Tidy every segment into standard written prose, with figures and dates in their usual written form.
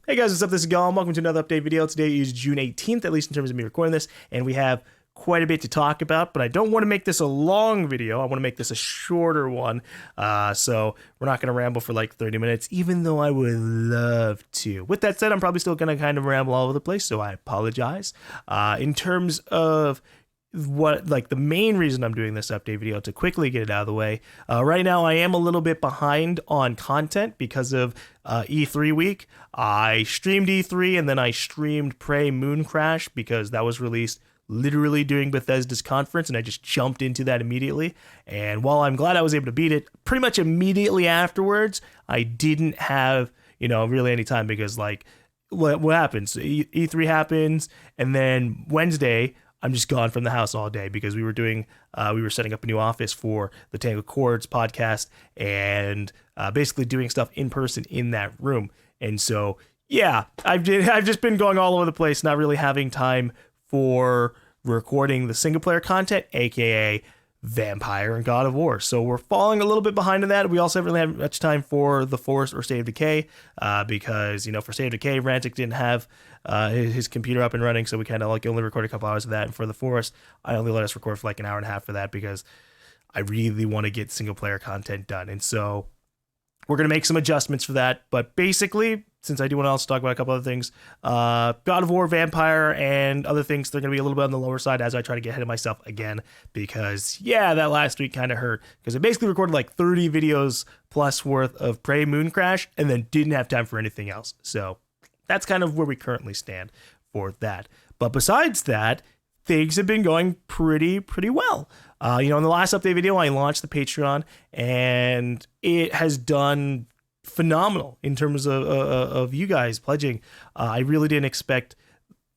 Hey guys, what's up? This is GaLm. Welcome to another update video. Today is June 18th, at least in terms of me recording this, and we have quite a bit to talk about, but I don't want to make this a long video. I want to make this a shorter one, so we're not going to ramble for like 30 minutes, even though I would love to. With that said, I'm probably still going to kind of ramble all over the place, so I apologize. In terms of what, like, the main reason I'm doing this update video, to quickly get it out of the way, right now I am a little bit behind on content because of E3 week. I streamed E3 and then I streamed Prey Moon Crash because that was released literally during Bethesda's conference, and I just jumped into that immediately. And while I'm glad I was able to beat it, pretty much immediately afterwards I didn't have, really any time, because like what happens, E3 happens, and then Wednesday I'm just gone from the house all day because we were setting up a new office for the Tango Chords podcast, and basically doing stuff in person in that room. And so, yeah, I've just been going all over the place, not really having time for recording the single player content, aka Vampire and God of War. So we're falling a little bit behind in that. We also haven't really had much time for The Forest or State of Decay, because, for State of Decay, Rantic didn't have his computer up and running, so we kind of like only recorded a couple hours of that. And for The Forest, I only let us record for like an hour and a half for that because I really want to get single player content done. And so we're going to make some adjustments for that. But basically, since I do want to also talk about a couple other things, God of War, Vampire, and other things, they're going to be a little bit on the lower side as I try to get ahead of myself again. Because, yeah, that last week kind of hurt. Because I basically recorded like 30 videos plus worth of Prey Moon Crash and then didn't have time for anything else. So that's kind of where we currently stand for that. But besides that, things have been going pretty well. In the last update video, I launched the Patreon, and it has done phenomenal in terms of you guys pledging. I really didn't expect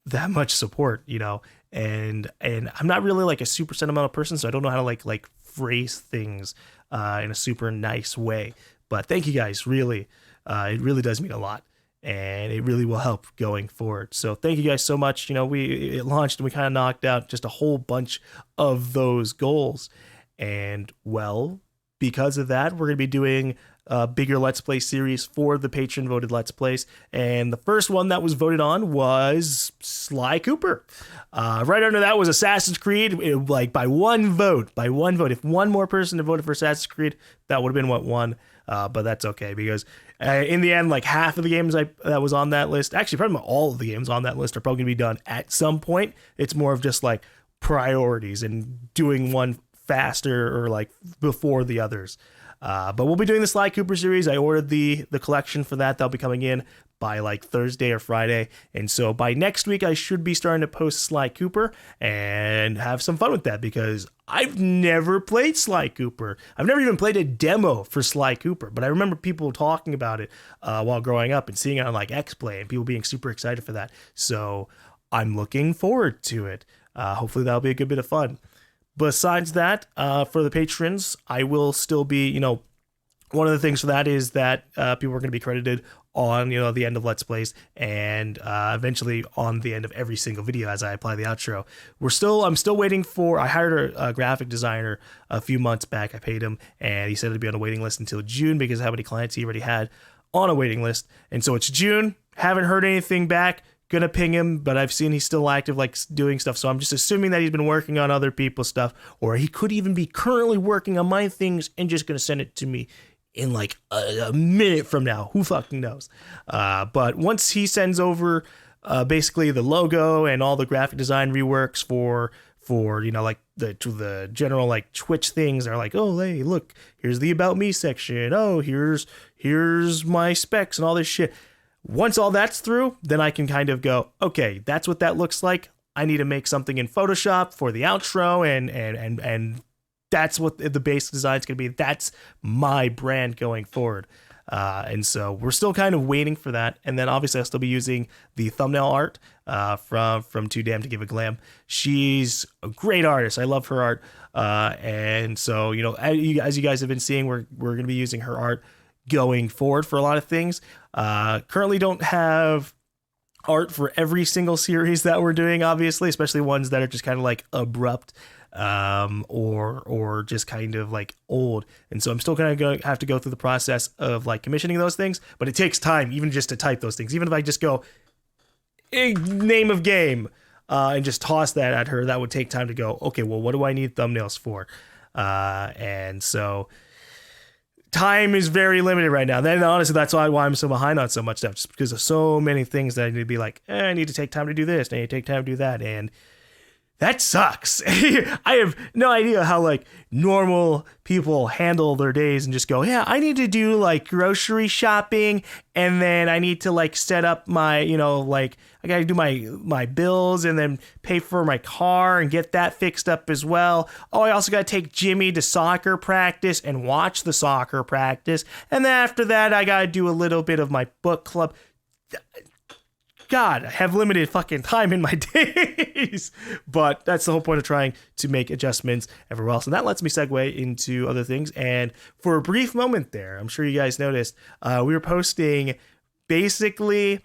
that much support, and I'm not really like a super sentimental person, so I don't know how to like phrase things in a super nice way. But thank you guys, really. It really does mean a lot, and it really will help going forward. So thank you guys so much. It launched and we kind of knocked out just a whole bunch of those goals. And well, because of that, we're going to be doing a bigger Let's Play series for the patron voted Let's Plays. And the first one that was voted on was Sly Cooper. Right under that was Assassin's Creed, like by one vote. If one more person had voted for Assassin's Creed, that would have been what won. But that's okay, because in the end, like half of the games that was on that list, actually probably all of the games on that list are probably going to be done at some point. It's more of just like priorities and doing one faster or like before the others. But we'll be doing the Sly Cooper series. I ordered the collection for that. That'll be coming in by like Thursday or Friday. And so by next week, I should be starting to post Sly Cooper and have some fun with that, because I've never played Sly Cooper. I've never even played a demo for Sly Cooper, but I remember people talking about it while growing up and seeing it on like X-Play and people being super excited for that. So I'm looking forward to it. Hopefully that'll be a good bit of fun. Besides that, for the patrons, I will still be, one of the things for that is that people are going to be credited on, the end of Let's Plays, and eventually on the end of every single video as I apply the outro. I'm still waiting for, I hired a graphic designer a few months back. I paid him, and he said to be on a waiting list until June because of how many clients he already had on a waiting list. And so it's June. Haven't heard anything back. Gonna ping him, but I've seen he's still active, like doing stuff. So I'm just assuming that he's been working on other people's stuff, or he could even be currently working on my things and just gonna send it to me in like a minute from now. Who fucking knows? But once he sends over basically the logo and all the graphic design reworks for like the general like Twitch things, are like, oh hey, look, here's the about me section. Oh, here's my specs and all this shit. Once all that's through, then I can kind of go, okay, that's what that looks like. I need to make something in Photoshop for the outro, and that's what the basic design is going to be. That's my brand going forward. And so we're still kind of waiting for that. And then obviously I'll still be using the thumbnail art from Too Damn to Give a Glam. She's a great artist. I love her art. And so, as you guys have been seeing, we're going to be using her art going forward for a lot of things. Currently don't have art for every single series that we're doing, obviously, especially ones that are just kind of like abrupt. or just kind of like old. And so I'm still kind of going to have to go through the process of like commissioning those things, but it takes time even just to type those things. Even if I just go name of game and just toss that at her, that would take time to go, okay, well, what do I need thumbnails for? And so time is very limited right now. Then honestly, that's why I'm so behind on so much stuff, just because of so many things that I need to be like, I need to take time to do this, I need to take time to do that, and that sucks. I have no idea how like normal people handle their days and just go, yeah, I need to do like grocery shopping, and then I need to like set up my, like I got to do my bills and then pay for my car and get that fixed up as well. Oh, I also got to take Jimmy to soccer practice and watch the soccer practice. And then after that, I got to do a little bit of my book club. God, I have limited fucking time in my days, but that's the whole point of trying to make adjustments everywhere else. And that lets me segue into other things. And for a brief moment there, I'm sure you guys noticed, we were posting basically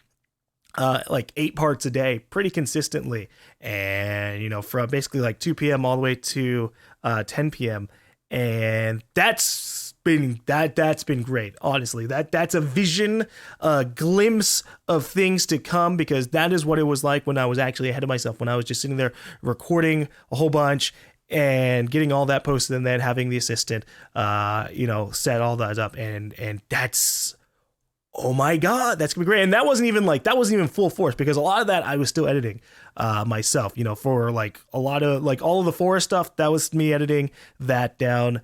like 8 parts a day pretty consistently. And, from basically like 2 p.m. all the way to 10 p.m. And that's been great, honestly. That's a vision, a glimpse of things to come, because that is what it was like when I was actually ahead of myself, when I was just sitting there recording a whole bunch and getting all that posted and then having the assistant set all that up, and that's, oh my God, that's gonna be great. And that wasn't even full force, because a lot of that I was still editing myself, for like a lot of like all of the forest stuff, that was me editing that down.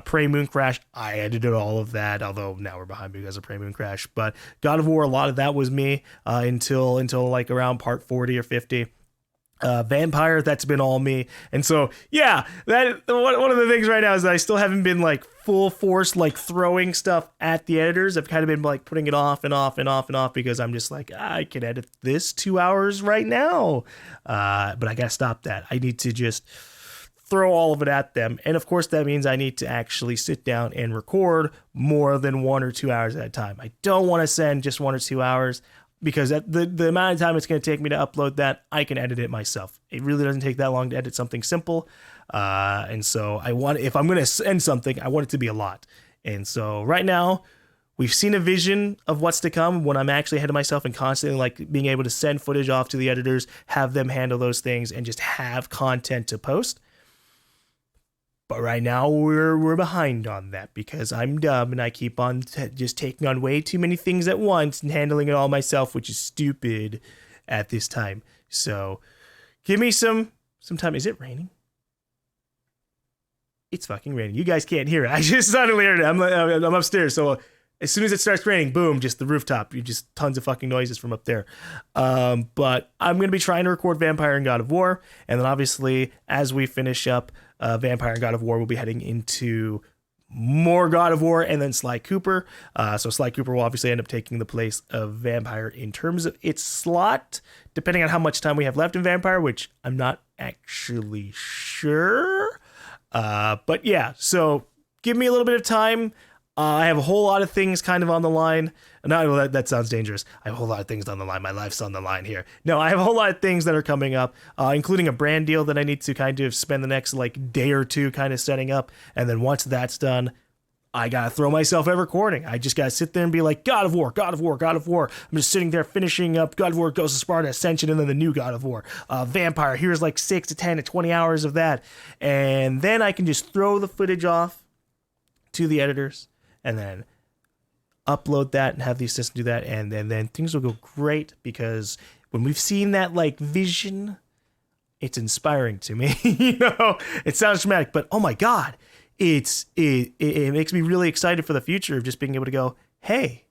Prey Moon Crash, I edited all of that, although now we're behind because of Prey Moon Crash. But God of War, a lot of that was me until like around part 40 or 50. Vampire, that's been all me. And so yeah, that one of the things right now is that I still haven't been like full force like throwing stuff at the editors. I've kind of been like putting it off and off and off and off, because I'm just like, I can edit this 2 hours right now, but I gotta stop that. I need to just throw all of it at them. And of course that means I need to actually sit down and record more than 1 or 2 hours at a time. I don't want to send just 1 or 2 hours, because the amount of time it's going to take me to upload that, I can edit it myself. It really doesn't take that long to edit something simple. And so if I'm going to send something, I want it to be a lot. And so right now we've seen a vision of what's to come when I'm actually ahead of myself and constantly like being able to send footage off to the editors, have them handle those things, and just have content to post. But right now we're behind on that, because I'm dumb and I keep on just taking on way too many things at once and handling it all myself, which is stupid at this time. So give me some time. Is it raining? It's fucking raining. You guys can't hear it. I just suddenly heard it. I'm upstairs, so as soon as it starts raining, boom, just the rooftop. You just tons of fucking noises from up there. But I'm going to be trying to record Vampire and God of War. And then obviously, as we finish up Vampire and God of War, we'll be heading into more God of War and then Sly Cooper. So Sly Cooper will obviously end up taking the place of Vampire in terms of its slot, depending on how much time we have left in Vampire, which I'm not actually sure. But yeah, so give me a little bit of time. I have a whole lot of things kind of on the line. No, that sounds dangerous. I have a whole lot of things on the line. My life's on the line here. No, I have a whole lot of things that are coming up, including a brand deal that I need to kind of spend the next like day or two kind of setting up. And then once that's done, I got to throw myself at recording. I just got to sit there and be like, God of War, God of War, God of War. I'm just sitting there finishing up God of War, Ghost of Sparta, Ascension, and then the new God of War. Vampire, here's like 6 to 10 to 20 hours of that. And then I can just throw the footage off to the editors and then upload that and have the assistant do that. And then things will go great, because when we've seen that like vision, it's inspiring to me. It sounds dramatic, but oh my God, it makes me really excited for the future of just being able to go, hey,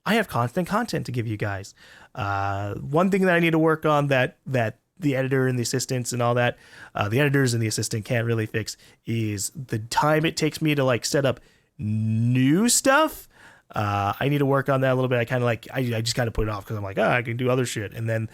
I have constant content to give you guys. One thing that I need to work on that the editor and the assistants and all that, the editors and the assistant can't really fix, is the time it takes me to like set up new stuff. I need to work on that a little bit. I kind of like, I just kind of put it off because I'm like, I can do other shit. And then,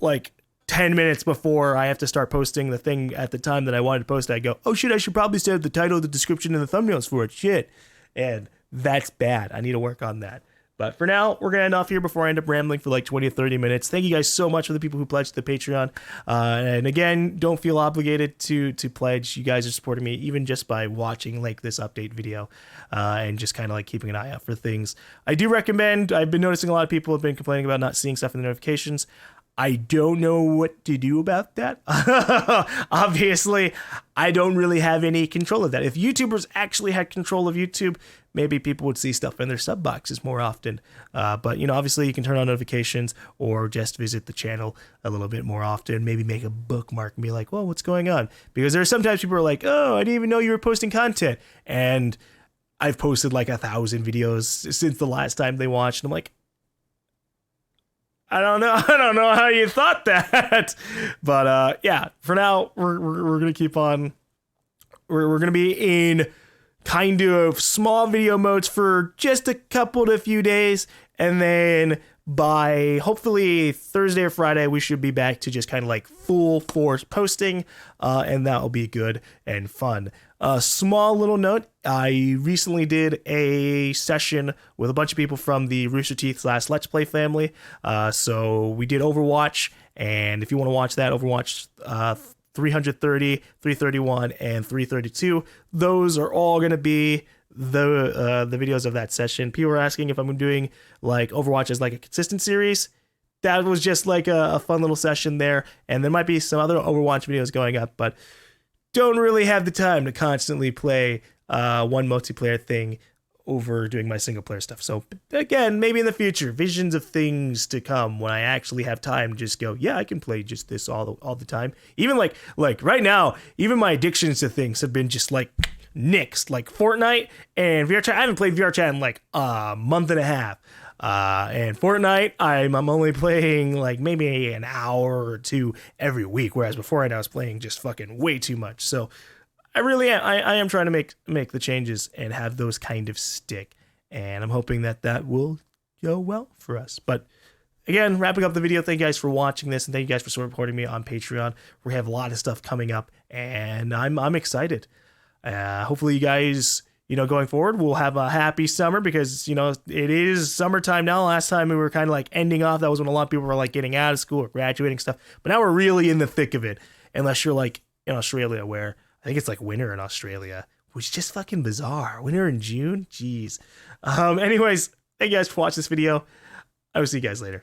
like 10 minutes before I have to start posting the thing at the time that I wanted to post, I go, oh shit, I should probably set the title, the description, and the thumbnails for it. Shit. And that's bad. I need to work on that. But for now, we're going to end off here before I end up rambling for like 20 or 30 minutes. Thank you guys so much for the people who pledged to the Patreon. And again, don't feel obligated to pledge. You guys are supporting me even just by watching like this update video and just kind of like keeping an eye out for things. I do recommend, I've been noticing a lot of people have been complaining about not seeing stuff in the notifications. I don't know what to do about that. Obviously, I don't really have any control of that. If YouTubers actually had control of YouTube, maybe people would see stuff in their sub boxes more often. But, you know, obviously you can turn on notifications or just visit the channel a little bit more often. Maybe make a bookmark and be like, well, what's going on? Because there are sometimes people are like, oh, I didn't even know you were posting content. And I've posted like 1,000 videos since the last time they watched. And I'm like, I don't know how you thought that. But yeah, for now, we're going to keep on. We're going to be in kind of small video modes for just a couple to few days. And then by hopefully Thursday or Friday, we should be back to just kind of like full force posting. And that will be good and fun. A small little note, I recently did a session with a bunch of people from the Rooster Teeth / Let's Play family. So we did Overwatch, and if you want to watch that, Overwatch 330, 331, and 332, those are all going to be the videos of that session. People were asking if I'm doing like Overwatch as like a consistent series. That was just like a fun little session there, and there might be some other Overwatch videos going up, but don't really have the time to constantly play one multiplayer thing over doing my single player stuff. So again, maybe in the future, visions of things to come when I actually have time to just go, yeah, I can play just this all the time. Even like right now, even my addictions to things have been just like nixed, like Fortnite and VR chat. I haven't played VR chat in like a month and a half. And Fortnite, I'm only playing like maybe an hour or two every week, whereas before I was playing just fucking way too much. So I really am, I am trying to make the changes and have those kind of stick, and I'm hoping that will go well for us. But again, wrapping up the video, thank you guys for watching this, and thank you guys for supporting me on Patreon. We have a lot of stuff coming up, and I'm excited. Hopefully you guys, you know, going forward, we'll have a happy summer because, you know, it is summertime now. Last time we were kind of like ending off. That was when a lot of people were like getting out of school or graduating stuff. But now we're really in the thick of it. Unless you're like in Australia, where I think it's like winter in Australia, which is just fucking bizarre. Winter in June? Jeez. Anyways, thank you guys for watching this video. I will see you guys later.